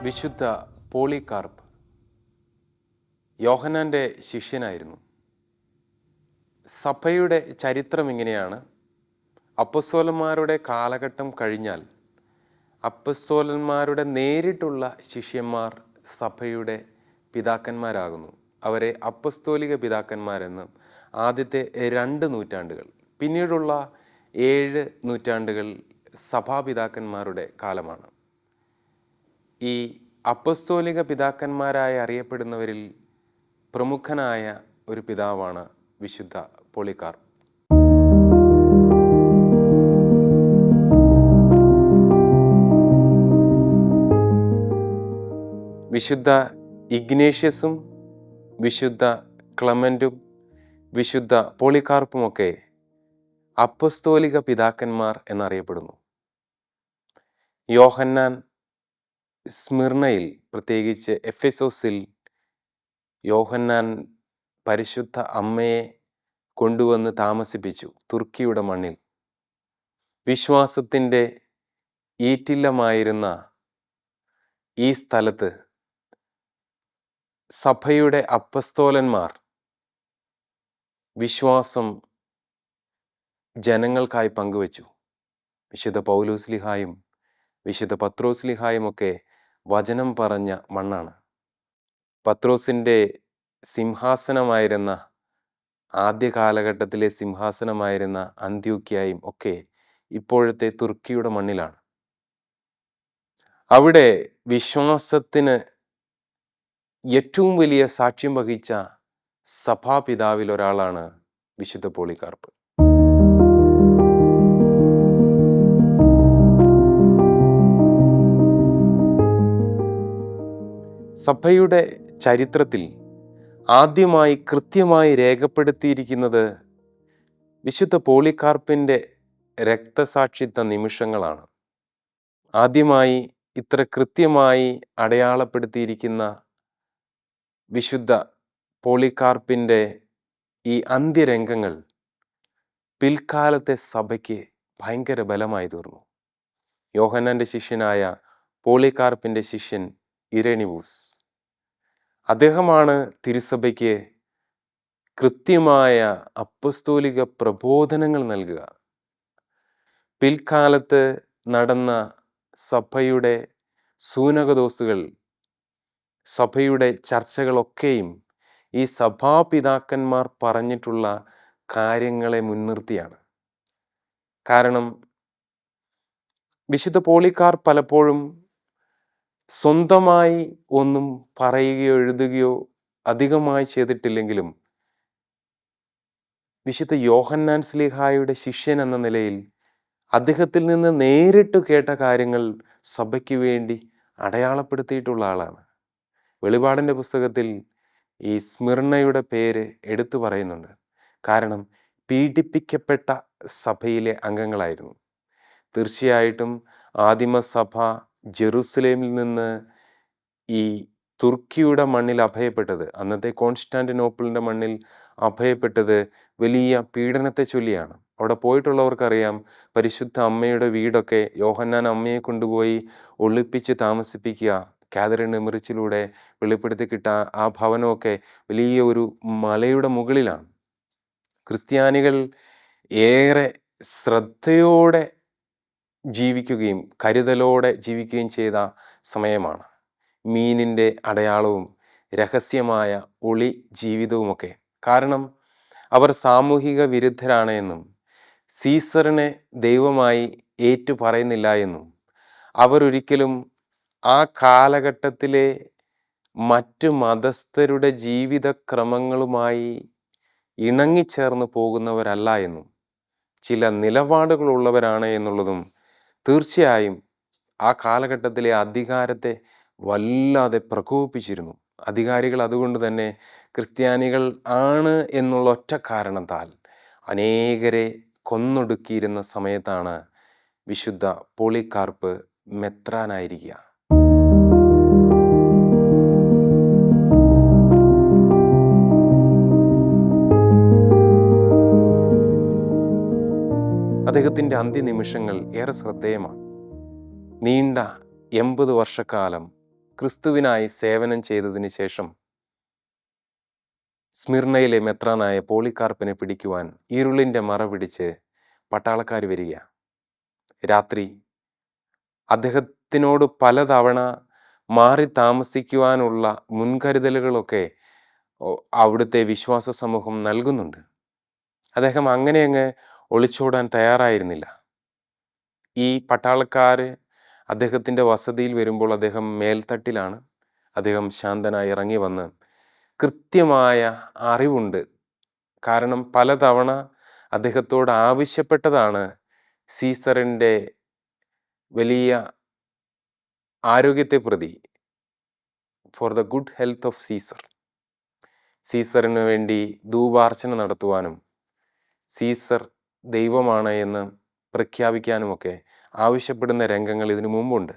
വിശുദ്ധ പോളികാർപ്പ് യോഹന്നാൻ്റെ ശിഷ്യനായിരുന്നു. സഭയുടെ ചരിത്രം ഇങ്ങനെയാണ്. അപ്പസ്തോലന്മാരുടെ കാലഘട്ടം കഴിഞ്ഞാൽ അപ്പസ്തോലന്മാരുടെ നേരിട്ടുള്ള ശിഷ്യന്മാർ സഭയുടെ പിതാക്കന്മാരാകുന്നു. അവരെ അപ്പസ്തോലിക പിതാക്കന്മാരെന്നും ആദ്യത്തെ 2 നൂറ്റാണ്ടുകൾ, പിന്നീടുള്ള 7 നൂറ്റാണ്ടുകൾ സഭാപിതാക്കന്മാരുടെ കാലമാണ്. ഈ അപ്പസ്തോലിക പിതാക്കന്മാരായി അറിയപ്പെടുന്നവരിൽ പ്രമുഖനായ ഒരു പിതാവാണ് വിശുദ്ധ പോളികാർപ്പ്. വിശുദ്ധ ഇഗ്നേഷ്യസും വിശുദ്ധ ക്ലമൻറ്റും വിശുദ്ധ പോളികാർപ്പുമൊക്കെ അപ്പസ്തോലിക പിതാക്കന്മാർ എന്നറിയപ്പെടുന്നു. യോഹന്നാൻ സ്മിർണയിൽ, പ്രത്യേകിച്ച് എഫെസോസിൽ യോഹന്നാൻ പരിശുദ്ധ അമ്മയെ കൊണ്ടുവന്ന് താമസിപ്പിച്ചു. തുർക്കിയുടെ മണ്ണിൽ വിശ്വാസത്തിൻ്റെ ഈറ്റില്ലമായിരുന്ന ഈ സ്ഥലത്ത് സഭയുടെ അപ്പസ്തോലന്മാർ വിശ്വാസം ജനങ്ങൾക്കായി പങ്കുവച്ചു. വിശുദ്ധ പൗലോസ്ലിഹായും വിശുദ്ധ പത്രോസ്ലിഹായും ഒക്കെ വചനം പറഞ്ഞ മണ്ണാണ്. പത്രോസിൻ്റെ സിംഹാസനമായിരുന്ന, ആദ്യ കാലഘട്ടത്തിലെ സിംഹാസനമായിരുന്ന അന്ത്യോക്യയും ഒക്കെ ഇപ്പോഴത്തെ തുർക്കിയുടെ മണ്ണിലാണ്. അവിടെ വിശ്വാസത്തിന് ഏറ്റവും വലിയ സാക്ഷ്യം വഹിച്ച സഭാപിതാവിൽ ഒരാളാണ് വിശുദ്ധ പോളികാർപ്പ്. സഭയുടെ ചരിത്രത്തിൽ ആദ്യമായി കൃത്യമായി രേഖപ്പെടുത്തിയിരിക്കുന്നത് വിശുദ്ധ പോളികാർപ്പിൻ്റെ രക്തസാക്ഷിത്വ നിമിഷങ്ങളാണ്. ആദ്യമായി ഇത്ര കൃത്യമായി അടയാളപ്പെടുത്തിയിരിക്കുന്ന വിശുദ്ധ പോളികാർപ്പിൻ്റെ ഈ അന്ത്യരംഗങ്ങൾ പിൽക്കാലത്തെ സഭയ്ക്ക് ഭയങ്കര ബലമായി തീർന്നു. യോഹന്നാൻ്റെ ശിഷ്യനായ പോളികാർപ്പിൻ്റെ ശിഷ്യൻ ഇരേണിവൂസ്, അദ്ദേഹമാണ് തിരുസഭയ്ക്ക് കൃത്യമായ അപ്പസ്തോലിക പ്രബോധനങ്ങൾ നൽകുക. പിൽക്കാലത്ത് നടന്ന സഭയുടെ സൂനകദോസുകൾ, സഭയുടെ ചർച്ചകളൊക്കെയും ഈ സഭാപിതാക്കന്മാർ പറഞ്ഞിട്ടുള്ള കാര്യങ്ങളെ മുൻനിർത്തിയാണ്. കാരണം വിശുദ്ധ പോളികാർപ്പ് പലപ്പോഴും സ്വന്തമായി ഒന്നും പറയുകയോ എഴുതുകയോ അധികമായി ചെയ്തിട്ടില്ലെങ്കിലും വിശുദ്ധ യോഹന്നാൻ ശ്ലീഹായുടെ ശിഷ്യൻ എന്ന നിലയിൽ അദ്ദേഹത്തിൽ നിന്ന് നേരിട്ട് കേട്ട കാര്യങ്ങൾ സഭയ്ക്ക് വേണ്ടി അടയാളപ്പെടുത്തിയിട്ടുള്ള ആളാണ്. വെളിപാടിൻ്റെ പുസ്തകത്തിൽ ഈ സ്മിർണയുടെ പേര് എടുത്തു പറയുന്നുണ്ട്. കാരണം പീഡിപ്പിക്കപ്പെട്ട സഭയിലെ അംഗങ്ങളായിരുന്നു. തീർച്ചയായിട്ടും ആദിമസഭ ജെറുസലേമിൽ നിന്ന് ഈ തുർക്കിയുടെ മണ്ണിൽ അഭയപ്പെട്ടത്, അന്നത്തെ കോൺസ്റ്റാന്റിനോപ്പിളിൻ്റെ മണ്ണിൽ അഭയപ്പെട്ടത് വലിയ പീഡനത്തെ ചൊല്ലിയാണ്. അവിടെ പോയിട്ടുള്ളവർക്കറിയാം, പരിശുദ്ധ അമ്മയുടെ വീടൊക്കെ യോഹന്നാൻ അമ്മയെ കൊണ്ടുപോയി ഒളിപ്പിച്ച് താമസിപ്പിക്കുക, കാതറിൻ എമിറിച്ചിലൂടെ വെളിപ്പെടുത്തി കിട്ടുക. ആ ഭവനമൊക്കെ വലിയ ഒരു മലയുടെ മുകളിലാണ്. ക്രിസ്ത്യാനികൾ ഏറെ ശ്രദ്ധയോടെ ജീവിക്കുകയും കരുതലോടെ ജീവിക്കുകയും ചെയ്ത സമയമാണ്. മീനിൻ്റെ അടയാളവും രഹസ്യമായ ഒളി ജീവിതവുമൊക്കെ. കാരണം അവർ സാമൂഹിക വിരുദ്ധരാണ് എന്നും സീസറിനെ ദൈവമായി ഏറ്റു പറയുന്നില്ല എന്നും അവരൊരിക്കലും ആ കാലഘട്ടത്തിലെ മറ്റു മതസ്ഥരുടെ ജീവിതക്രമങ്ങളുമായി ഇണങ്ങിച്ചേർന്ന് പോകുന്നവരല്ല എന്നും ചില നിലപാടുകളുള്ളവരാണ് എന്നുള്ളതും തീർച്ചയായും ആ കാലഘട്ടത്തിലെ അധികാരത്തെ വല്ലാതെ പ്രകോപിപ്പിച്ചിരുന്നു. അധികാരികൾ അതുകൊണ്ട് തന്നെ ക്രിസ്ത്യാനികൾ ആണ് എന്നുള്ള ഒറ്റ കാരണത്താൽ അനേകരെ കൊന്നൊടുക്കിയിരുന്ന സമയത്താണ് വിശുദ്ധ പോളികാർപ്പ് മെത്രാനായിരിക്കുക. അദ്ദേഹത്തിൻ്റെ അന്ത്യനിമിഷങ്ങൾ ഏറെ ശ്രദ്ധേയമാണ്. നീണ്ട 80 വർഷക്കാലം ക്രിസ്തുവിനായി സേവനം ചെയ്തതിന് ശേഷം സ്മിർണയിലെ മെത്രാനായ പോളികാർപ്പിനെ പിടിക്കുവാൻ ഇരുളിൻ്റെ മറ പിടിച്ച് പട്ടാളക്കാർ വരിക. രാത്രി അദ്ദേഹത്തിനോട് പലതവണ മാറി താമസിക്കുവാനുള്ള മുൻകരുതലുകളൊക്കെ അവിടുത്തെ വിശ്വാസ സമൂഹം നൽകുന്നുണ്ട്. അദ്ദേഹം അങ്ങനെ അങ്ങ് ഒളിച്ചോടാൻ തയ്യാറായിരുന്നില്ല. ഈ പട്ടാളക്കാർ അദ്ദേഹത്തിൻ്റെ വസതിയിൽ വരുമ്പോൾ അദ്ദേഹം മേൽത്തട്ടിലാണ്. അദ്ദേഹം ശാന്തനായി ഇറങ്ങി വന്ന് കൃത്യമായ അറിവുണ്ട്. കാരണം പലതവണ അദ്ദേഹത്തോട് ആവശ്യപ്പെട്ടതാണ് സീസറിൻ്റെ വലിയ ആരോഗ്യത്തെ പ്രതി, for the good health of Caesar, സീസറിന് വേണ്ടി ധൂപാർച്ചന നടത്തുവാനും സീസർ ദൈവമാണ് എന്ന് പ്രഖ്യാപിക്കാനുമൊക്കെ ആവശ്യപ്പെടുന്ന രംഗങ്ങൾ ഇതിനു മുമ്പുണ്ട്.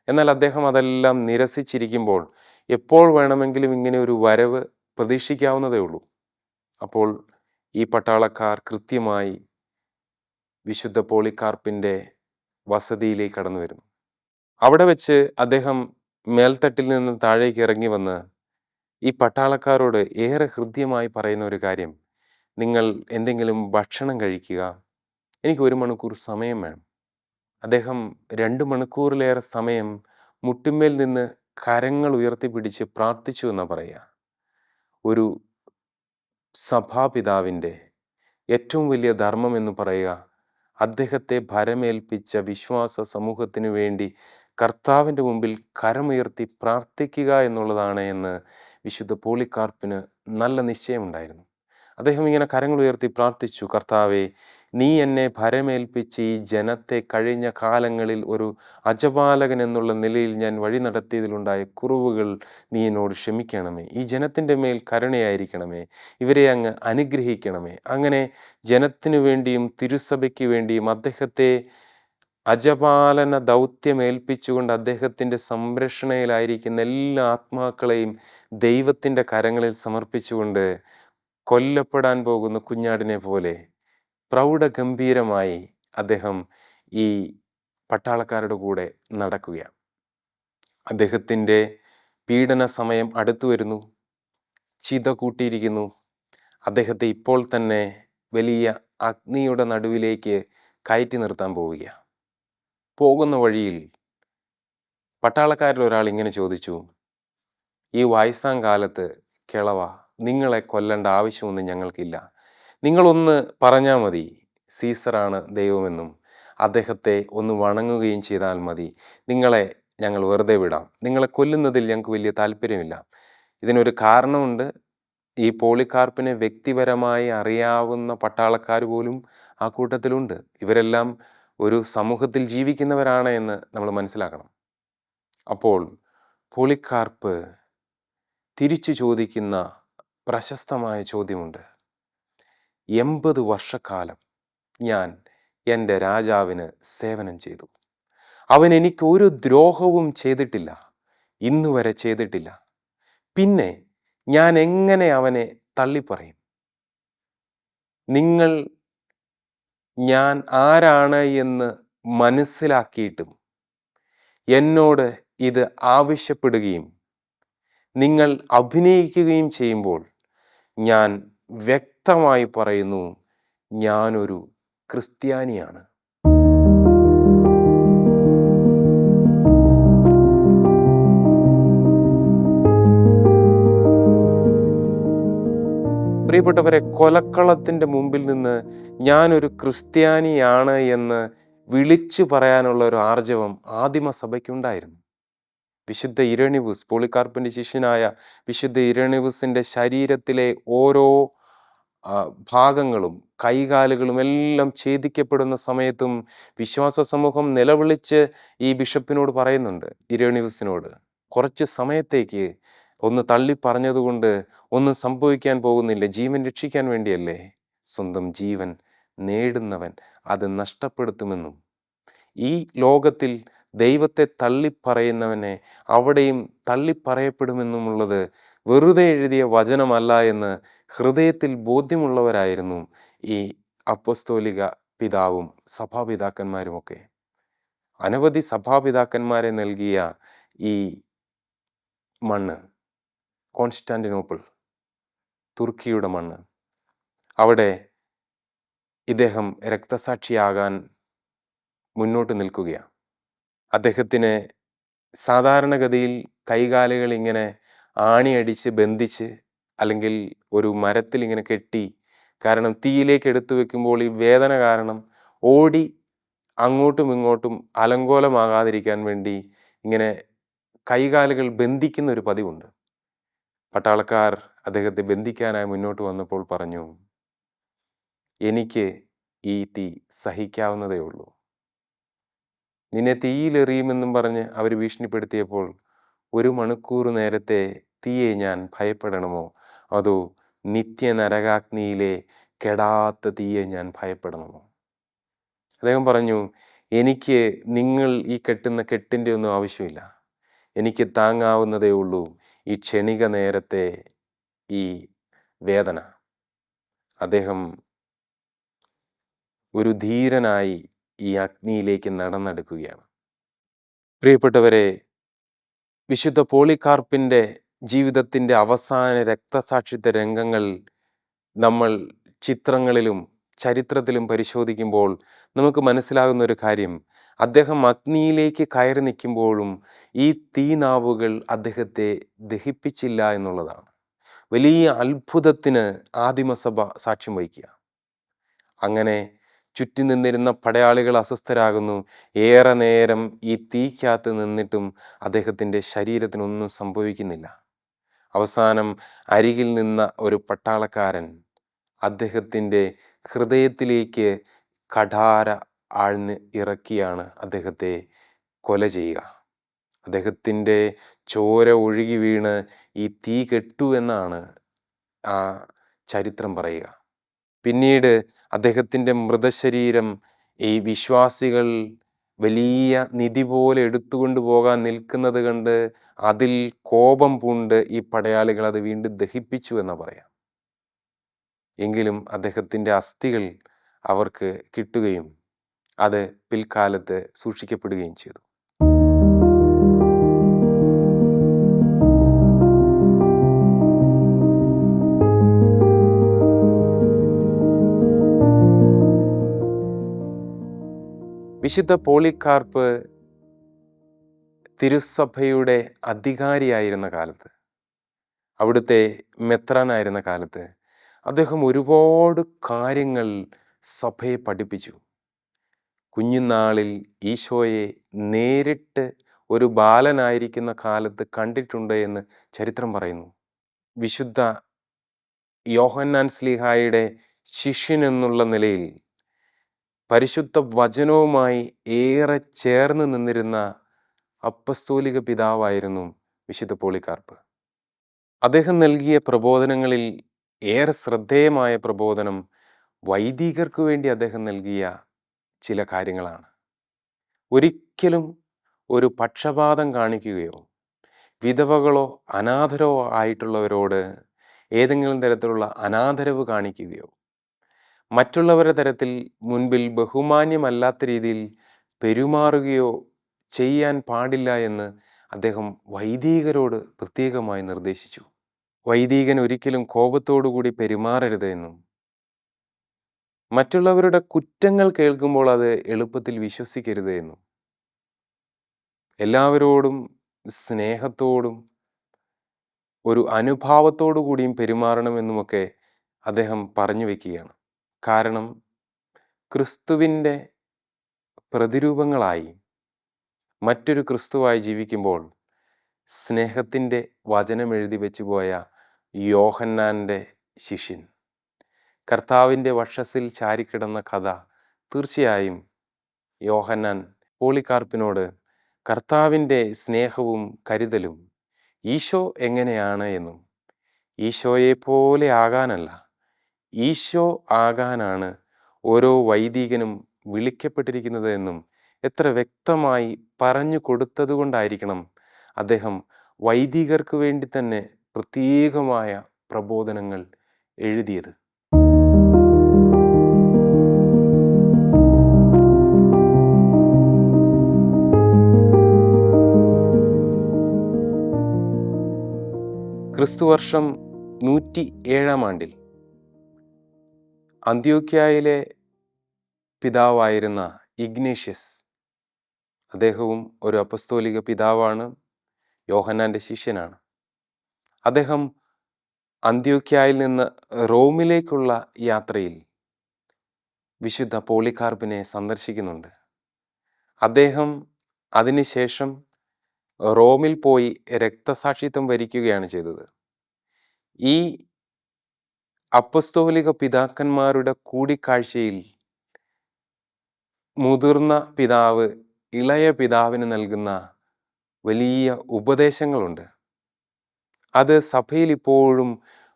എന്നാൽ അദ്ദേഹം അതെല്ലാം നിരസിച്ചിരിക്കുമ്പോൾ എപ്പോൾ വേണമെങ്കിലും ഇങ്ങനെ ഒരു വരവ് പ്രതീക്ഷിക്കാവുന്നതേ ഉള്ളൂ. അപ്പോൾ ഈ പട്ടാളക്കാർ കൃത്യമായി വിശുദ്ധ പോളികാർപ്പിൻ്റെ വസതിയിലേക്ക് കടന്നു വരുന്നു. അവിടെ വെച്ച് അദ്ദേഹം മേൽത്തട്ടിൽ നിന്ന് താഴേക്ക് ഇറങ്ങി വന്ന് ഈ പട്ടാളക്കാരോട് ഏറെ ഹൃദ്യമായി പറയുന്ന ഒരു കാര്യം, നിങ്ങൾ എന്തെങ്കിലും ഭക്ഷണം കഴിക്കുക, എനിക്ക് 1 മണിക്കൂർ സമയം വേണം. അദ്ദേഹം 2 മണിക്കൂറിലേറെ സമയം മുട്ടിന്മേൽ നിന്ന് കരങ്ങൾ ഉയർത്തിപ്പിടിച്ച് പ്രാർത്ഥിച്ചു എന്നാണ് പറയുക. ഒരു സഭാപിതാവിൻ്റെ ഏറ്റവും വലിയ ധർമ്മം എന്ന് പറയുക അദ്ദേഹത്തെ ഭരമേൽപ്പിച്ച വിശ്വാസ സമൂഹത്തിനു വേണ്ടി കർത്താവിൻ്റെ മുമ്പിൽ കരമുയർത്തി പ്രാർത്ഥിക്കുക എന്നുള്ളതാണ് എന്ന് വിശുദ്ധ പോളികാർപ്പിന് നല്ല നിശ്ചയമുണ്ടായിരുന്നു. അദ്ദേഹം ഇങ്ങനെ കരങ്ങൾ ഉയർത്തി പ്രാർത്ഥിച്ചു, കർത്താവേ, നീ എന്നെ ഭരമേൽപ്പിച്ച് ഈ ജനത്തെ കഴിഞ്ഞ കാലങ്ങളിൽ ഒരു അജപാലകൻ എന്നുള്ള നിലയിൽ ഞാൻ വഴി നടത്തിയതിലുണ്ടായ കുറവുകൾ നീ എന്നോട് ക്ഷമിക്കണമേ. ഈ ജനത്തിൻ്റെ മേൽ കരുണയായിരിക്കണമേ. ഇവരെ അങ്ങ് അനുഗ്രഹിക്കണമേ. അങ്ങനെ ജനത്തിനു വേണ്ടിയും തിരുസഭയ്ക്ക് വേണ്ടിയും അദ്ദേഹത്തെ അജപാലന ദൗത്യമേൽപ്പിച്ചുകൊണ്ട് അദ്ദേഹത്തിൻ്റെ സംരക്ഷണയിലായിരിക്കുന്ന എല്ലാ ആത്മാക്കളെയും ദൈവത്തിൻ്റെ കരങ്ങളിൽ സമർപ്പിച്ചുകൊണ്ട് കൊല്ലപ്പെടാൻ പോകുന്ന കുഞ്ഞാടിനെ പോലെ പ്രൗഢഗംഭീരമായി അദ്ദേഹം ഈ പട്ടാളക്കാരുടെ കൂടെ നടക്കുകയാണ്. അദ്ദേഹത്തിൻ്റെ പീഡന സമയം അടുത്തു വരുന്നു. ചിത കൂട്ടിയിരിക്കുന്നു. അദ്ദേഹത്തെ ഇപ്പോൾ തന്നെ വലിയ അഗ്നിയുടെ നടുവിലേക്ക് കയറ്റി നിർത്താൻ പോവുകയാണ്. പോകുന്ന വഴിയിൽ പട്ടാളക്കാരിൽ ഒരാൾ ഇങ്ങനെ ചോദിച്ചു, ഈ വയസ്സാം കാലത്ത് കിളവ, നിങ്ങളെ കൊല്ലേണ്ട ആവശ്യമൊന്നും ഞങ്ങൾക്കില്ല. നിങ്ങളൊന്ന് പറഞ്ഞാൽ മതി സീസറാണ് ദൈവമെന്നും അദ്ദേഹത്തെ ഒന്ന് വണങ്ങുകയും ചെയ്താൽ മതി. നിങ്ങളെ ഞങ്ങൾ വെറുതെ വിടാം. നിങ്ങളെ കൊല്ലുന്നതിൽ ഞങ്ങൾക്ക് വലിയ താല്പര്യമില്ല. ഇതിനൊരു കാരണമുണ്ട്. ഈ പോളികാർപ്പിനെ വ്യക്തിപരമായി അറിയാവുന്ന പട്ടാളക്കാർ പോലും ആ കൂട്ടത്തിലുണ്ട്. ഇവരെല്ലാം ഒരു സമൂഹത്തിൽ ജീവിക്കുന്നവരാണ് എന്ന് നമ്മൾ മനസ്സിലാക്കണം. അപ്പോൾ പോളികാർപ്പ് തിരിച്ചു ചോദിക്കുന്ന പ്രശസ്തമായ ചോദ്യമുണ്ട്. 80 വർഷക്കാലം ഞാൻ എൻ്റെ രാജാവിന് സേവനം ചെയ്തു. അവൻ എനിക്ക് ഒരു ദ്രോഹവും ചെയ്തിട്ടില്ല, ഇന്നുവരെ ചെയ്തിട്ടില്ല. പിന്നെ ഞാൻ എങ്ങനെ അവനെ തള്ളിപ്പറയും? നിങ്ങൾ ഞാൻ ആരാണ് എന്ന് മനസ്സിലാക്കിയിട്ടും എന്നോട് ഇത് ആവശ്യപ്പെടുകയും നിങ്ങൾ അഭിനയിക്കുകയും ചെയ്യുമ്പോൾ ഞാൻ വ്യക്തമായി പറയുന്നു, ഞാനൊരു ക്രിസ്ത്യാനിയാണ്. പ്രിയപ്പെട്ടവരെ, കൊലക്കളത്തിൻ്റെ മുമ്പിൽ നിന്ന് ഞാനൊരു ക്രിസ്ത്യാനിയാണ് എന്ന് വിളിച്ചു പറയാനുള്ള ഒരു ആർജവം ആദിമ സഭയ്ക്കുണ്ടായിരുന്നു. വിശുദ്ധ ഇരണീവൂസ്, പോളികാർപ്പിൻ്റെ ശിഷ്യനായ വിശുദ്ധ ഇരണീവൂസിൻ്റെ ശരീരത്തിലെ ഓരോ ഭാഗങ്ങളും കൈകാലുകളും എല്ലാം ഛേദിക്കപ്പെടുന്ന സമയത്തും വിശ്വാസ സമൂഹം നിലവിളിച്ച് ഈ ബിഷപ്പിനോട് പറയുന്നുണ്ട്, ഇരണീവൂസിനോട്, കുറച്ച് സമയത്തേക്ക് ഒന്ന് തള്ളി പറഞ്ഞതുകൊണ്ട് ഒന്നും സംഭവിക്കാൻ പോകുന്നില്ല, ജീവൻ രക്ഷിക്കാൻ വേണ്ടിയല്ലേ. സ്വന്തം ജീവൻ നേടുന്നവൻ അത് നഷ്ടപ്പെടുത്തുമെന്നും ഈ ലോകത്തിൽ ദൈവത്തെ തള്ളിപ്പറയുന്നവനെ അവിടെയും തള്ളിപ്പറയപ്പെടുമെന്നുമുള്ളത് വെറുതെ എഴുതിയ വചനമല്ല എന്ന് ഹൃദയത്തിൽ ബോധ്യമുള്ളവരായിരുന്നു ഈ അപ്പസ്തോലിക പിതാവും സഭാപിതാക്കന്മാരുമൊക്കെ. അനവധി സഭാപിതാക്കന്മാരെ നൽകിയ ഈ മണ്ണ്, കോൺസ്റ്റാന്റിനോപ്പിൾ, തുർക്കിയുടെ മണ്ണ്. അവിടെ ഇദ്ദേഹം രക്തസാക്ഷിയാകാൻ മുന്നോട്ട് നിൽക്കുകയാണ്. അദ്ദേഹത്തിന് സാധാരണഗതിയിൽ കൈകാലുകൾ ഇങ്ങനെ ആണിയടിച്ച് ബന്ധിച്ച് അല്ലെങ്കിൽ ഒരു മരത്തിൽ ഇങ്ങനെ കെട്ടി, കാരണം തീയിലേക്ക് എടുത്തു വെക്കുമ്പോൾ ഈ വേദന കാരണം ഓടി അങ്ങോട്ടും ഇങ്ങോട്ടും അലങ്കോലമാകാതിരിക്കാൻ വേണ്ടി ഇങ്ങനെ കൈകാലുകൾ ബന്ധിക്കുന്ന ഒരു പതിവുണ്ട്. പട്ടാളക്കാർ അദ്ദേഹത്തെ ബന്ധിക്കാനായി മുന്നോട്ട് വന്നപ്പോൾ പറഞ്ഞു, എനിക്ക് ഈ തീ സഹിക്കാവുന്നതേ ഉള്ളൂ. നിന്നെ തീയിലെറിയുമെന്നും പറഞ്ഞ് അവർ ഭീഷണിപ്പെടുത്തിയപ്പോൾ 1 മണിക്കൂർ നേരത്തെ തീയെ ഞാൻ ഭയപ്പെടണമോ, അതോ നിത്യ നരകാഗ്നിയിലെ കെടാത്ത തീയെ ഞാൻ ഭയപ്പെടണമോ? അദ്ദേഹം പറഞ്ഞു, എനിക്ക് നിങ്ങൾ ഈ കെട്ടുന്ന കെട്ടിൻ്റെ ഒന്നും ആവശ്യമില്ല. എനിക്ക് താങ്ങാവുന്നതേ ഉള്ളൂ ഈ ക്ഷണിക നേരത്തെ ഈ വേദന. അദ്ദേഹം ഒരു ധീരനായി ഈ അഗ്നിയിലേക്ക് നടന്നെടുക്കുകയാണ്. പ്രിയപ്പെട്ടവരെ, വിശുദ്ധ പോളികാർപ്പിൻ്റെ ജീവിതത്തിൻ്റെ അവസാന രക്തസാക്ഷിത്വ രംഗങ്ങൾ നമ്മൾ ചിത്രങ്ങളിലും ചരിത്രത്തിലും പരിശോധിക്കുമ്പോൾ നമുക്ക് മനസ്സിലാകുന്ന ഒരു കാര്യം, അദ്ദേഹം അഗ്നിയിലേക്ക് കയറി നിൽക്കുമ്പോഴും ഈ തീനാവുകൾ അദ്ദേഹത്തെ ദഹിപ്പിച്ചില്ല എന്നുള്ളതാണ്. വലിയ അത്ഭുതത്തിന് ആദിമസഭ സാക്ഷ്യം വഹിക്കുക. അങ്ങനെ ചുറ്റി നിന്നിരുന്ന പടയാളികൾ അസ്വസ്ഥരാകുന്നു. ഏറെ നേരം ഈ തീക്കകത്ത് നിന്നിട്ടും അദ്ദേഹത്തിൻ്റെ ശരീരത്തിനൊന്നും സംഭവിക്കുന്നില്ല. അവസാനം അരികിൽ നിന്ന ഒരു പട്ടാളക്കാരൻ അദ്ദേഹത്തിൻ്റെ ഹൃദയത്തിലേക്ക് കഠാര ആഴ്ന്ന് ഇറക്കിയാണ് അദ്ദേഹത്തെ കൊല ചെയ്യുക. അദ്ദേഹത്തിൻ്റെ ചോര ഒഴുകി വീണ് ഈ തീ കെട്ടു എന്നാണ് ആ ചരിത്രം പറയുക. പിന്നീട് അദ്ദേഹത്തിൻ്റെ മൃതശരീരം ഈ വിശ്വാസികൾ വലിയ നിധി പോലെ എടുത്തുകൊണ്ട് പോകാൻ നിൽക്കുന്നത് കണ്ട് അതിൽ കോപം പൂണ്ട് ഈ പടയാളികൾ അത് വീണ്ടും ദഹിപ്പിച്ചു എന്ന് പറയാം. എങ്കിലും അദ്ദേഹത്തിൻ്റെ അസ്ഥികൾ അവർക്ക് കിട്ടുകയും അത് പിൽക്കാലത്ത് സൂക്ഷിക്കപ്പെടുകയും ചെയ്തു. വിശുദ്ധ പോളികാർപ്പ് തിരുസഭയുടെ അധികാരിയായിരുന്ന കാലത്ത്, അവിടുത്തെ മെത്രാനായിരുന്ന കാലത്ത് അദ്ദേഹം ഒരുപാട് കാര്യങ്ങൾ സഭയെ പഠിപ്പിച്ചു. കുഞ്ഞുനാളിൽ ഈശോയെ നേരിട്ട് ഒരു ബാലനായിരിക്കുന്ന കാലത്ത് കണ്ടിട്ടുണ്ട് എന്ന് ചരിത്രം പറയുന്നു. വിശുദ്ധ യോഹന്നാൻ ശ്ലീഹായുടെ ശിഷ്യൻ എന്നുള്ള നിലയിൽ പരിശുദ്ധ വചനവുമായി ഏറെ ചേർന്ന് നിന്നിരുന്ന അപ്പസ്തോലിക പിതാവായിരുന്നു വിശുദ്ധ പോളികാർപ്പ്. അദ്ദേഹം നൽകിയ പ്രബോധനങ്ങളിൽ ഏറെ ശ്രദ്ധേയമായ പ്രബോധനം വൈദികർക്ക് വേണ്ടി അദ്ദേഹം നൽകിയ ചില കാര്യങ്ങളാണ്. ഒരിക്കലും ഒരു പക്ഷപാതം കാണിക്കുകയോ വിധവകളോ അനാഥരോ ആയിട്ടുള്ളവരോട് ഏതെങ്കിലും തരത്തിലുള്ള അനാദരവ് കാണിക്കുകയോ മറ്റുള്ളവരുടെ തരത്തിൽ മുൻപിൽ ബഹുമാന്യമല്ലാത്ത രീതിയിൽ പെരുമാറുകയോ ചെയ്യാൻ പാടില്ല എന്ന് അദ്ദേഹം വൈദികരോട് പ്രത്യേകമായി നിർദ്ദേശിച്ചു. വൈദികൻ ഒരിക്കലും കോപത്തോടുകൂടി പെരുമാറരുത് എന്നും മറ്റുള്ളവരുടെ കുറ്റങ്ങൾ കേൾക്കുമ്പോൾ അത് എളുപ്പത്തിൽ വിശ്വസിക്കരുത് എന്നും എല്ലാവരോടും സ്നേഹത്തോടും ഒരു അനുഭാവത്തോടു കൂടിയും പെരുമാറണമെന്നുമൊക്കെ അദ്ദേഹം പറഞ്ഞു വയ്ക്കുകയാണ്. കാരണം ക്രിസ്തുവിൻ്റെ പ്രതിരൂപങ്ങളായി മറ്റൊരു ക്രിസ്തുവായി ജീവിക്കുമ്പോൾ സ്നേഹത്തിൻ്റെ വചനം എഴുതി വെച്ചു പോയ യോഹന്നാൻ്റെ ശിഷ്യൻ കർത്താവിൻ്റെ വക്ഷസിൽ ചാരിക്കിടന്ന കഥ തീർച്ചയായും യോഹന്നാൻ പോളികാർപ്പിനോട് കർത്താവിൻ്റെ സ്നേഹവും കരുതലും ഈശോ എങ്ങനെയാണ് എന്നും ഈശോയെപ്പോലെ ആകാനല്ല, ഈശോ ആകാനാണ് ഓരോ വൈദികനും വിളിക്കപ്പെട്ടിരിക്കുന്നത് എന്നും എത്ര വ്യക്തമായി പറഞ്ഞു കൊടുത്തതുകൊണ്ടായിരിക്കണം അദ്ദേഹം വൈദികർക്ക് വേണ്ടി തന്നെ പ്രത്യേകമായ പ്രബോധനങ്ങൾ എഴുതിയത്. ക്രിസ്തുവർഷം 107 അന്ത്യോക്യായിലെ പിതാവായിരുന്ന ഇഗ്നേഷ്യസ്, അദ്ദേഹവും ഒരു അപ്പസ്തോലിക പിതാവാണ്, യോഹന്നാൻ്റെ ശിഷ്യനാണ്. അദ്ദേഹം അന്ത്യോക്യായിൽ നിന്ന് റോമിലേക്കുള്ള യാത്രയിൽ വിശുദ്ധ പോളികാർപ്പിനെ സന്ദർശിക്കുന്നുണ്ട്. അദ്ദേഹം അതിനുശേഷം റോമിൽ പോയി രക്തസാക്ഷിത്വം വരിക്കുകയാണ് ചെയ്തത്. ഈ അപ്പസ്തോലിക പിതാക്കന്മാരുടെ കൂടിക്കാഴ്ചയിൽ മുതിർന്ന പിതാവ് ഇളയ പിതാവിന് നൽകുന്ന വലിയ ഉപദേശങ്ങളുണ്ട്. അത് സഭയിൽ ഇപ്പോഴും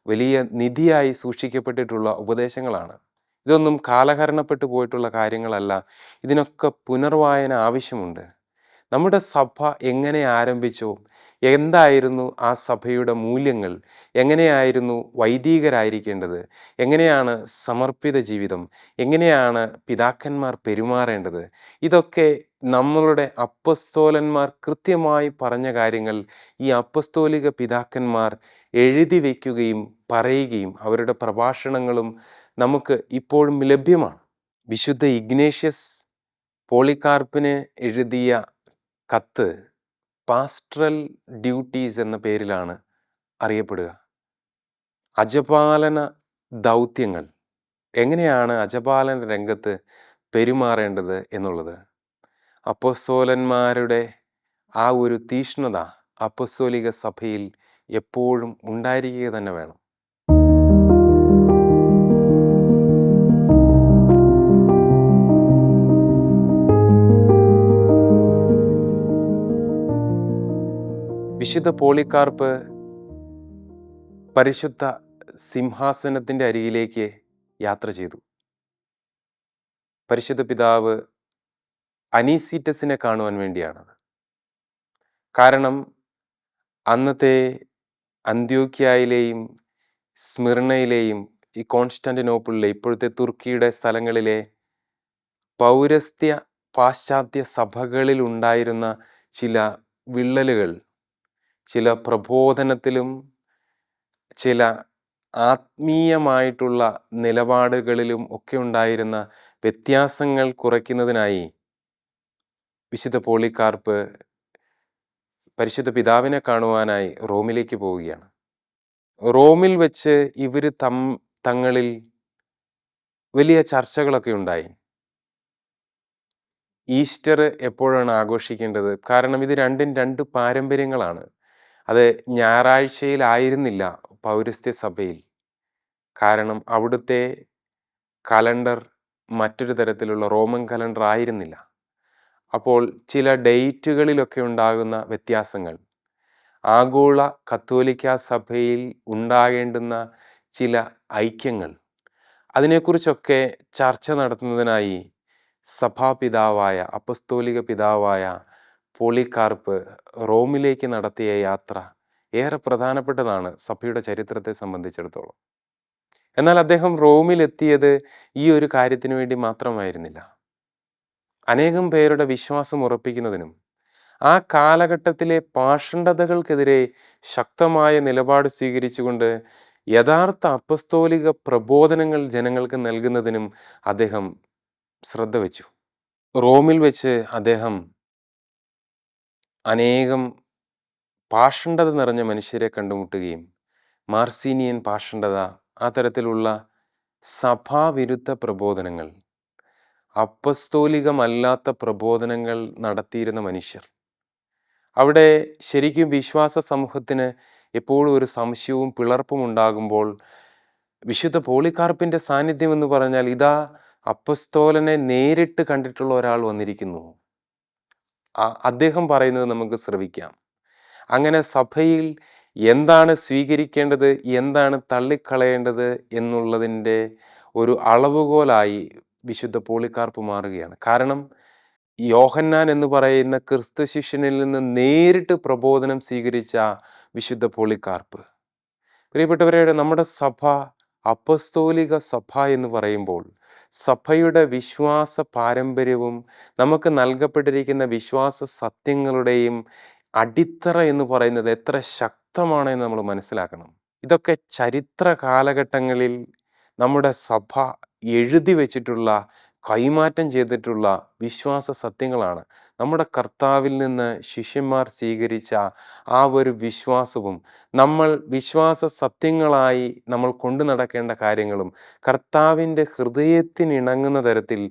വലിയ നിധിയായി സൂക്ഷിക്കപ്പെട്ടിട്ടുള്ള ഉപദേശങ്ങളാണ്. ഇതൊന്നും കാലഹരണപ്പെട്ടു പോയിട്ടുള്ള കാര്യങ്ങളല്ല. ഇതിനൊക്കെ പുനർവായന ആവശ്യമുണ്ട്. നമ്മുടെ സഭ എങ്ങനെ ആരംഭിച്ചോ, എന്തായിരുന്നു ആ സഭയുടെ മൂല്യങ്ങൾ, എങ്ങനെയായിരുന്നു വൈദികരായിരിക്കേണ്ടത്, എങ്ങനെയാണ് സമർപ്പിത ജീവിതം, എങ്ങനെയാണ് പിതാക്കന്മാർ പെരുമാറേണ്ടത്, ഇതൊക്കെ നമ്മളുടെ അപ്പസ്തോലന്മാർ കൃത്യമായി പറഞ്ഞ കാര്യങ്ങൾ ഈ അപ്പസ്തോലിക പിതാക്കന്മാർ എഴുതി വയ്ക്കുകയും പറയുകയും അവരുടെ പ്രഭാഷണങ്ങളും നമുക്ക് ഇപ്പോഴും ലഭ്യമാണ്. വിശുദ്ധ ഇഗ്നേഷ്യസ് പോളികാർപ്പിന് എഴുതിയ കത്ത് പാസ്റ്ററൽ ഡ്യൂട്ടീസ് എന്ന പേരിലാണ് അറിയപ്പെടുക. അജപാലന ദൗത്യങ്ങൾ, എങ്ങനെയാണ് അജപാലന രംഗത്ത് പെരുമാറേണ്ടത് എന്നുള്ളത്. അപ്പസ്തോലന്മാരുടെ ആ ഒരു തീഷ്ണത അപ്പസ്തോലിക സഭയിൽ എപ്പോഴും ഉണ്ടായിരിക്കുക തന്നെ വേണം. വിശുദ്ധ പോളികാർപ്പ് പരിശുദ്ധ സിംഹാസനത്തിൻ്റെ അരികിലേക്ക് യാത്ര ചെയ്തു. പരിശുദ്ധ പിതാവ് അനീസീറ്റസിനെ കാണുവാൻ വേണ്ടിയാണത്. കാരണം അന്നത്തെ അന്ത്യോക്യായിലെയും സ്മിർണയിലെയും ഈ കോൺസ്റ്റാന്റിനോപ്പിളിലെ, ഇപ്പോഴത്തെ തുർക്കിയുടെ സ്ഥലങ്ങളിലെ പൗരസ്ത്യ പാശ്ചാത്യ സഭകളിൽ ഉണ്ടായിരുന്ന ചില വിള്ളലുകൾ, ചില പ്രബോധനത്തിലും ചില ആത്മീയമായിട്ടുള്ള നിലപാടുകളിലും ഒക്കെ ഉണ്ടായിരുന്ന വ്യത്യാസങ്ങൾ കുറയ്ക്കുന്നതിനായി വിശുദ്ധ പോളികാർപ്പ് പരിശുദ്ധ പിതാവിനെ കാണുവാനായി റോമിലേക്ക് പോവുകയാണ്. റോമിൽ വെച്ച് ഇവർ തങ്ങളിൽ വലിയ ചർച്ചകളൊക്കെ ഉണ്ടായി. ഈസ്റ്റർ എപ്പോഴാണ് ആഘോഷിക്കേണ്ടത്? കാരണം ഇത് രണ്ടും രണ്ട് പാരമ്പര്യങ്ങളാണ്. അത് ഞായറാഴ്ചയിലായിരുന്നില്ല പൗരസ്ത്യ സഭയിൽ. കാരണം അവിടുത്തെ കലണ്ടർ മറ്റൊരു തരത്തിലുള്ള റോമൻ കലണ്ടർ ആയിരുന്നില്ല. അപ്പോൾ ചില ഡേറ്റുകളിലൊക്കെ ഉണ്ടാകുന്ന വ്യത്യാസങ്ങൾ, ആഗോള കത്തോലിക്ക സഭയിൽ ഉണ്ടാകേണ്ടുന്ന ചില ഐക്യങ്ങൾ, അതിനെക്കുറിച്ചൊക്കെ ചർച്ച നടത്തുന്നതിനായി സഭാപിതാവായ അപ്പസ്തോലിക പിതാവായ പോളികാർപ്പ് റോമിലേക്ക് നടത്തിയ യാത്ര ഏറെ പ്രധാനപ്പെട്ടതാണ് സഭയുടെ ചരിത്രത്തെ സംബന്ധിച്ചിടത്തോളം. എന്നാൽ അദ്ദേഹം റോമിലെത്തിയത് ഈ ഒരു കാര്യത്തിന് വേണ്ടി മാത്രമായിരുന്നില്ല. അനേകം പേരുടെ വിശ്വാസം ഉറപ്പിക്കുന്നതിനും ആ കാലഘട്ടത്തിലെ പാഷണ്ഡതകൾക്കെതിരെ ശക്തമായ നിലപാട് സ്വീകരിച്ചുകൊണ്ട് യഥാർത്ഥ അപ്പസ്തോലിക പ്രബോധനങ്ങൾ ജനങ്ങൾക്ക് നൽകുന്നതിനും അദ്ദേഹം ശ്രദ്ധ വച്ചു. റോമിൽ വെച്ച് അദ്ദേഹം അനേകം പാഷണ്ഡത നിറഞ്ഞ മനുഷ്യരെ കണ്ടുമുട്ടുകയും മാർസീനിയൻ പാഷണ്ഡത, ആ തരത്തിലുള്ള സഭാവിരുദ്ധ പ്രബോധനങ്ങൾ, അപ്പസ്തോലികമല്ലാത്ത പ്രബോധനങ്ങൾ നടത്തിയിരുന്ന മനുഷ്യർ, അവിടെ ശരിക്കും വിശ്വാസ സമൂഹത്തിന് എപ്പോഴും ഒരു സംശയവും പിളർപ്പും ഉണ്ടാകുമ്പോൾ വിശുദ്ധ പോളികാർപ്പിൻ്റെ സാന്നിധ്യം എന്ന് പറഞ്ഞാൽ, ഇതാ അപ്പസ്തോലനെ നേരിട്ട് കണ്ടിട്ടുള്ള ഒരാൾ വന്നിരിക്കുന്നു, അദ്ദേഹം പറയുന്നത് നമുക്ക് ശ്രവിക്കാം. അങ്ങനെ സഭയിൽ എന്താണ് സ്വീകരിക്കേണ്ടത്, എന്താണ് തള്ളിക്കളയേണ്ടത് എന്നുള്ളതിൻ്റെ ഒരു അളവുകോലായി വിശുദ്ധ പോളികാർപ്പ് മാറുകയാണ്. കാരണം യോഹന്നാൻ എന്ന് പറയുന്ന ക്രിസ്തു ശിഷ്യനിൽ നിന്ന് നേരിട്ട് പ്രബോധനം സ്വീകരിച്ച വിശുദ്ധ പോളികാർപ്പ്. പ്രിയപ്പെട്ടവരെ, നമ്മുടെ സഭ അപ്പസ്തോലിക സഭ എന്ന് പറയുമ്പോൾ സഭയുടെ വിശ്വാസ പാരമ്പര്യവും നമുക്ക് നൽകപ്പെട്ടിരിക്കുന്ന വിശ്വാസ സത്യങ്ങളുടെയും അടിത്തറ എന്ന് പറയുന്നത് എത്ര ശക്തമാണെന്ന് നമ്മൾ മനസ്സിലാക്കണം. ഇതൊക്കെ ചരിത്ര കാലഘട്ടങ്ങളിൽ നമ്മുടെ സഭ എഴുതി വച്ചിട്ടുള്ള, കൈമാറ്റം ചെയ്തിട്ടുള്ള വിശ്വാസ സത്യങ്ങളാണ്. നമ്മുടെ കർത്താവിൽ നിന്ന് ശിഷ്യന്മാർ സ്വീകരിച്ച ആ ഒരു വിശ്വാസവും നമ്മൾ വിശ്വാസ സത്യങ്ങളായി നമ്മൾ കൊണ്ടു നടക്കേണ്ട കാര്യങ്ങളും കർത്താവിൻ്റെ ഹൃദയത്തിനിണങ്ങുന്ന തരത്തിൽ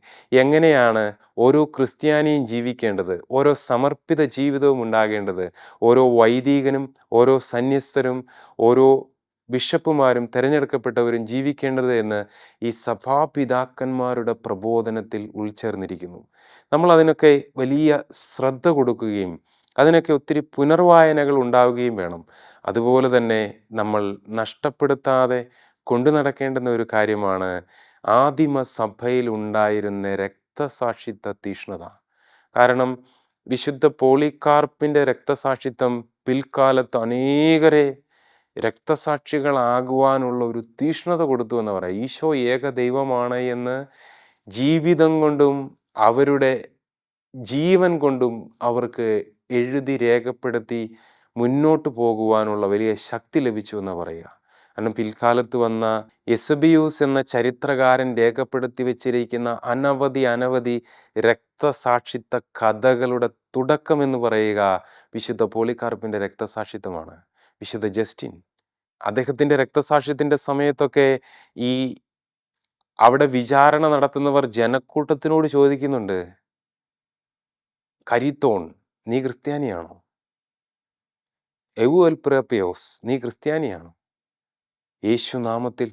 എങ്ങനെയാണ് ഓരോ ക്രിസ്ത്യാനിയും ജീവിക്കേണ്ടത്, ഓരോ സമർപ്പിത ജീവിതവും ഉണ്ടാകേണ്ടത്, ഓരോ വൈദികനും ഓരോ സന്യസ്തരും ഓരോ ബിഷപ്പുമാരും തിരഞ്ഞെടുക്കപ്പെട്ടവരും ജീവിക്കേണ്ടത് എന്ന് ഈ സഭാപിതാക്കന്മാരുടെ പ്രബോധനത്തിൽ ഉൾച്ചേർന്നിരിക്കുന്നു. നമ്മൾ അതിനൊക്കെ വലിയ ശ്രദ്ധ കൊടുക്കുകയും അതിനൊക്കെ ഒത്തിരി പുനർവായനകൾ ഉണ്ടാവുകയും വേണം. അതുപോലെ തന്നെ നമ്മൾ നഷ്ടപ്പെടുത്താതെ കൊണ്ടു നടക്കേണ്ടുന്ന ഒരു കാര്യമാണ് ആദിമ സഭയിൽ ഉണ്ടായിരുന്ന രക്തസാക്ഷിത്വ തീഷ്ണത. കാരണം വിശുദ്ധ പോളികാർപ്പിൻ്റെ രക്തസാക്ഷിത്വം പിൽക്കാലത്ത് അനേകരെ രക്തസാക്ഷികളാകുവാനുള്ള ഒരു തീഷ്ണത കൊടുത്തു എന്ന് പറയാം. ഈശോ ഏക ദൈവമാണ് എന്ന് ജീവിതം കൊണ്ടും അവരുടെ ജീവൻ കൊണ്ടും അവർക്ക് എഴുതി രേഖപ്പെടുത്തി മുന്നോട്ട് പോകുവാനുള്ള വലിയ ശക്തി ലഭിച്ചു എന്ന് പറയുക. കാരണം പിൽക്കാലത്ത് വന്ന എസബിയൂസ് എന്ന ചരിത്രകാരൻ രേഖപ്പെടുത്തി വെച്ചിരിക്കുന്ന അനവധി രക്തസാക്ഷിത്വ കഥകളുടെ തുടക്കം എന്ന് പറയുക വിശുദ്ധ പോളികാർപ്പിൻ്റെ രക്തസാക്ഷിത്വമാണ്. വിശുദ്ധ ജസ്റ്റിൻ അദ്ദേഹത്തിൻ്റെ രക്തസാക്ഷ്യത്തിൻ്റെ സമയത്തൊക്കെ ഈ അവിടെ വിചാരണ നടത്തുന്നവർ ജനക്കൂട്ടത്തിനോട് ചോദിക്കുന്നുണ്ട്, കരിത്തോൺ നീ ക്രിസ്ത്യാനിയാണോ? എവു എൽപ്രപ്പിയോസ് നീ ക്രിസ്ത്യാനിയാണോ? യേശുനാമത്തിൽ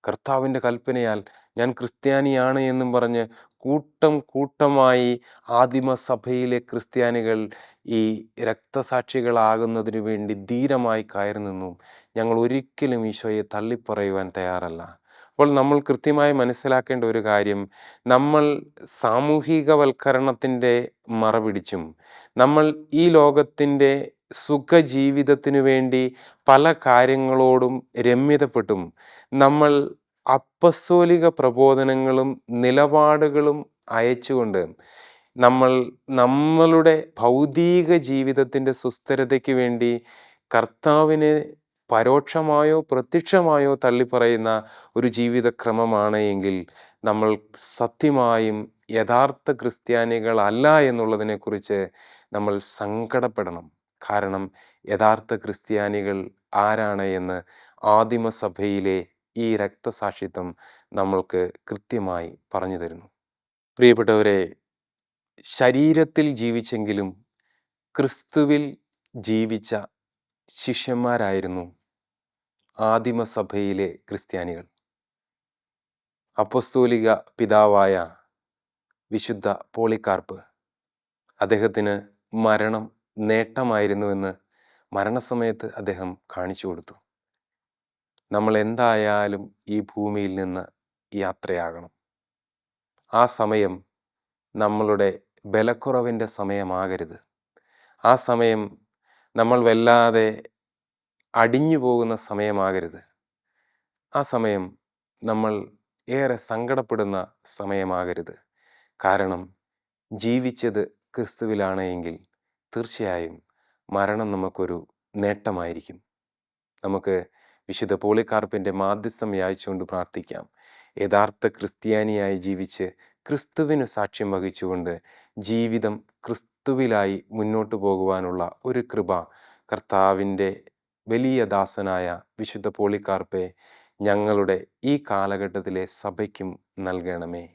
കർത്താവിൻ്റെ കൽപ്പനയാൽ ഞാൻ ക്രിസ്ത്യാനിയാണ് എന്നും പറഞ്ഞ് കൂട്ടമായി ആദിമസഭയിലെ ക്രിസ്ത്യാനികൾ ഈ രക്തസാക്ഷികളാകുന്നതിനു വേണ്ടി ധീരമായി കയറി നിന്നു. ഞങ്ങൾ ഒരിക്കലും ഈശോയെ തള്ളിപ്പറയുവാൻ തയ്യാറല്ല. അപ്പോൾ നമ്മൾ കൃത്യമായി മനസ്സിലാക്കേണ്ട ഒരു കാര്യം, നമ്മൾ സാമൂഹികവൽക്കരണത്തിൻ്റെ മറപിടിച്ചും നമ്മൾ ഈ ലോകത്തിൻ്റെ സുഖജീവിതത്തിനു വേണ്ടി പല കാര്യങ്ങളോടും രമ്യതപ്പെട്ടും നമ്മൾ അപ്പസ്തോലിക പ്രബോധനങ്ങളും നിലപാടുകളും അയച്ചുകൊണ്ട് നമ്മളുടെ ഭൗതിക ജീവിതത്തിൻ്റെ സുസ്ഥിരതയ്ക്ക് വേണ്ടി കർത്താവിനെ പരോക്ഷമായോ പ്രത്യക്ഷമായോ തള്ളിപ്പറയുന്ന ഒരു ജീവിതക്രമമാണ് എങ്കിൽ നമ്മൾ സത്യമായും യഥാർത്ഥ ക്രിസ്ത്യാനികളല്ല എന്നുള്ളതിനെക്കുറിച്ച് നമ്മൾ സങ്കടപ്പെടണം. കാരണം യഥാർത്ഥ ക്രിസ്ത്യാനികൾ ആരാണ് എന്ന് ആദിമസഭയിലെ ഈ രക്തസാക്ഷിത്വം നമ്മൾക്ക് കൃത്യമായി പറഞ്ഞു തരുന്നു. പ്രിയപ്പെട്ടവരെ, ശരീരത്തിൽ ജീവിച്ചെങ്കിലും ക്രിസ്തുവിൽ ജീവിച്ച ശിഷ്യന്മാരായിരുന്നു ആദിമസഭയിലെ ക്രിസ്ത്യാനികൾ. അപ്പസ്തോലിക പിതാവായ വിശുദ്ധ പോളികാർപ്പ്, അദ്ദേഹത്തിന് മരണം നേട്ടമായിരുന്നുവെന്ന് മരണസമയത്ത് അദ്ദേഹം കാണിച്ചു കൊടുത്തു. നമ്മൾ എന്തായാലും ഈ ഭൂമിയിൽ നിന്ന് യാത്രയാകണം. ആ സമയം നമ്മളുടെ ബലക്കുറവിൻ്റെ സമയമാകരുത്. ആ സമയം നമ്മൾ വല്ലാതെ അടിഞ്ഞു പോകുന്ന സമയമാകരുത്. ആ സമയം നമ്മൾ ഏറെ സങ്കടപ്പെടുന്ന സമയമാകരുത്. കാരണം ജീവിച്ചത് ക്രിസ്തുവിലാണ് എങ്കിൽ തീർച്ചയായും മരണം നമുക്കൊരു നേട്ടമായിരിക്കും. നമുക്ക് വിശുദ്ധ പോളികാർപ്പിൻ്റെ മാധ്യസ്ഥം യാചിച്ചുകൊണ്ട് പ്രാർത്ഥിക്കാം. യഥാർത്ഥ ക്രിസ്ത്യാനിയായി ജീവിച്ച് ക്രിസ്തുവിന് സാക്ഷ്യം വഹിച്ചുകൊണ്ട് ജീവിതം ക്രിസ്തുവിലായി മുന്നോട്ട് പോകുവാനുള്ള ഒരു കൃപ കർത്താവിൻ്റെ വലിയ ദാസനായ വിശുദ്ധ പോളികാർപ്പെ ഞങ്ങളുടെ ഈ കാലഘട്ടത്തിലെ സഭയ്ക്കും നൽകണമേ.